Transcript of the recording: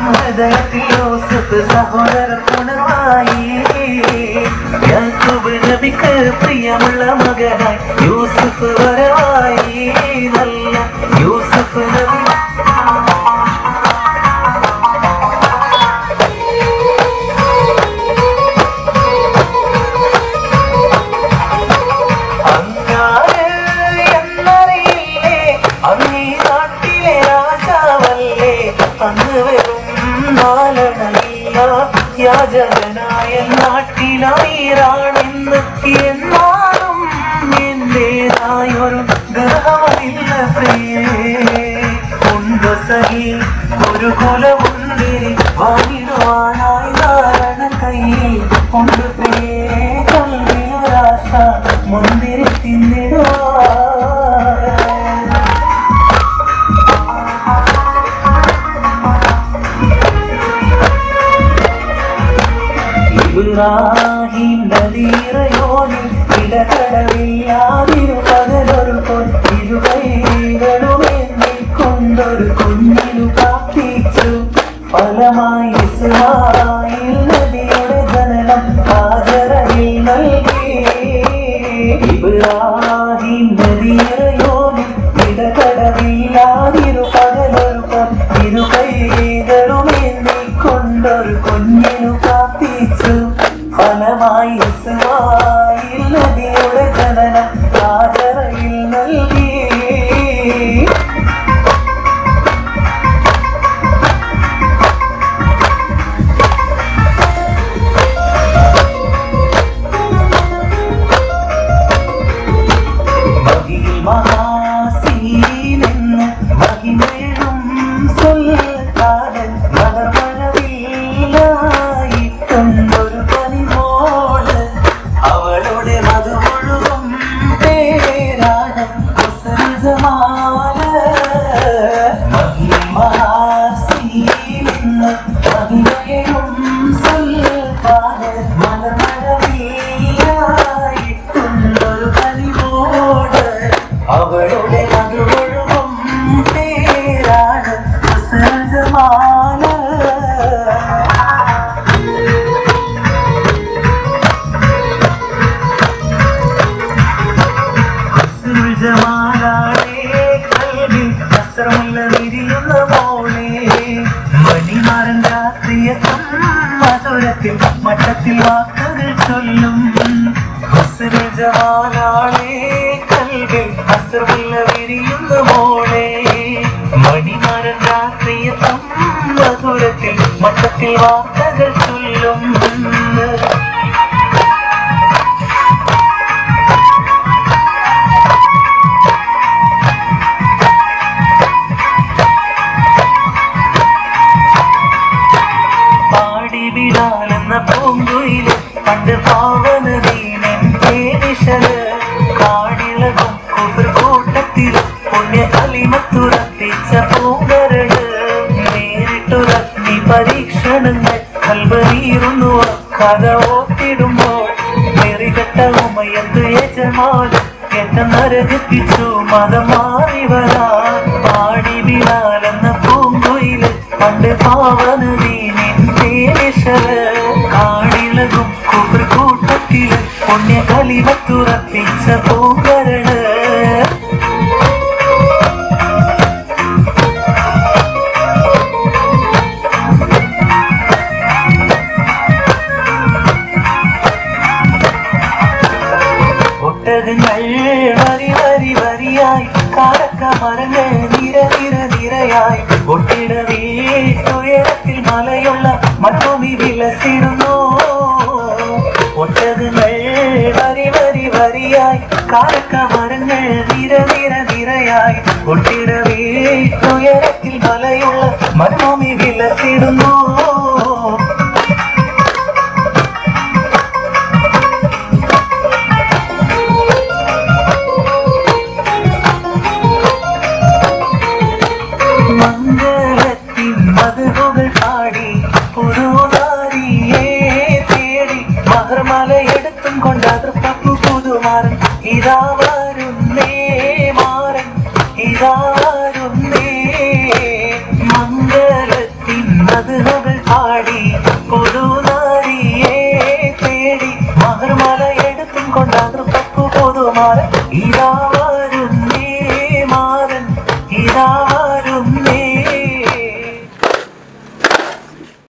ഹൃദയത്തിൽ യൂസുഫ് സഹോദരൻ ഉണർവായി യാക്കൂബ് നബിക്ക് പ്രിയമുള്ള മകനായി യൂസുഫ് വരവായി നല്ല യൂസുഫ് നബി യാചകനായ നാട്ടിലാണെന്ന് എന്നാലും എന്റേതായൊരു ഗ്രഹമില്ല പ്രിയേ ഉണ്ട് സഹി ഒരു കുലമുന്തിരി വാങ്ങിടുവാനായി നാരണ കയ്യിൽ ഉണ്ട് പ്രിയേ കൽവിയൊരാശ മുന്തിരി തിന്നിടുവാ ഇബ്രാഹിം നദീറയോനിൽ ഇടകടവില്ലാതിരു പകലൊരു പൊന്നിരു കൈകളുമേന്തി കൊണ്ടൊരു കുഞ്ഞിനു പ്രാർത്ഥിച്ചു ഫലമായി ഇസ്മായിൽ നബിയുടെ ജനനം ഹാജറയിൽ നൽകി ഇബ്രാഹിം നദീറയോനിൽ ഇടകടവില്ലാതിരു പകലൊരു പൊന്നിരു കൈകളുമേന്തി കൊണ്ടൊരു കുഞ്ഞിനു പ്രാർത്ഥിച്ചു ഫലമായി ഇസ്മായിൽ നബിയുടെ ജനനം ഹാജറയിൽ നൽകി മഹിയിൽ മഹാസീനെന്ന് മഹിമേഴും സുൽത്താനൻ മലർമഴവില്ലായിട്ടൊരു പനിമോള് അവളുടെ മധുമുഴുകും പേരാണ് ജമാല് മഹിയിൽ മഹാസീനെന്ന് മഹിമേഴും സുൽത്താനൻ മലർമഴവില്ലായിട്ടൊരു പനിമോള് അവളുടെ മധുമുഴുകും പേരാണ് ജമാല് ജമാലാളേ കൽവിൽ അസ്രമുള്ള വിരിയുന്ന മോളെ മണിമാരൻ രാത്രിയത്തും മധുരത്തിൽ മട്ടത്തിൽ വാക്കുകൾ ചൊല്ലും ജമാലാളേ കൽവിൽ അസ്രമുള്ള വിരിയുന്ന മോളെ മണിമാരൻ രാത്രിയത്തും മധുരത്തിൽ മട്ടത്തിൽ വാക്കുകൾ ചൊല്ലും ാലെന്ന പൂങ്കുയില് പണ്ട് പാവനദീനൻ തേനിശല് കാടിളകും കുഫർ കൂട്ടത്തില് പുണ്യ കലിമത്തുറപ്പിച്ച പൂങ്കരട് നേരിട്ടുറങ്ങി പരീക്ഷണങ്ങൾ കൽബനീറുന്നു കഥ ഓട്ടിടുമ്പോൾ നെറികെട്ട ഉമയത്ത് യജമാല് എന്ന നരകെത്തിച്ചു മതം മാറി വരാ പാടി ബിലാലെന്ന പൂങ്കുയില് പണ്ട് പാവനദീനൻ കാടിളകും കുഫർ കൂട്ടത്തില് പുണ്യ കലിമത്തുറപ്പിച്ച പൂങ്കരട് ഒട്ടകങ്ങൾ വരി വരി വരിയായി കാടക്ക മരങ്ങൾ നിര നിര നിരയായി ഒട്ടിട വീട്ടുയരത്തിൽ മലയുള്ള മറ്റൊമി വിലസിടുന്നു ഒട്ടകങ്ങൾ വരി വരി വരിയായി കാടക്ക മരങ്ങൾ നിര നിര നിരയായി ഒട്ടിട വീട്ടുയരത്തിൽ മലയുള്ള മറ്റൊമി വിലസിടുന്നു മധുകൾ പാടി പുതുതാരിയെ തേടി മഹർമലയെടുത്തും കൊണ്ട് അതിർപ്പു പുതുമാറൻ ഇതാ വരുന്നേ മാറൻ ഇതാ വരുന്നേ മംഗളത്തിൻ കഥകൾ പാടി പുതുനാരിയെ തേടി മഹർമല എടുത്തും കൊണ്ടാതൃപ്പു പുതുമാരൻ ഇതാ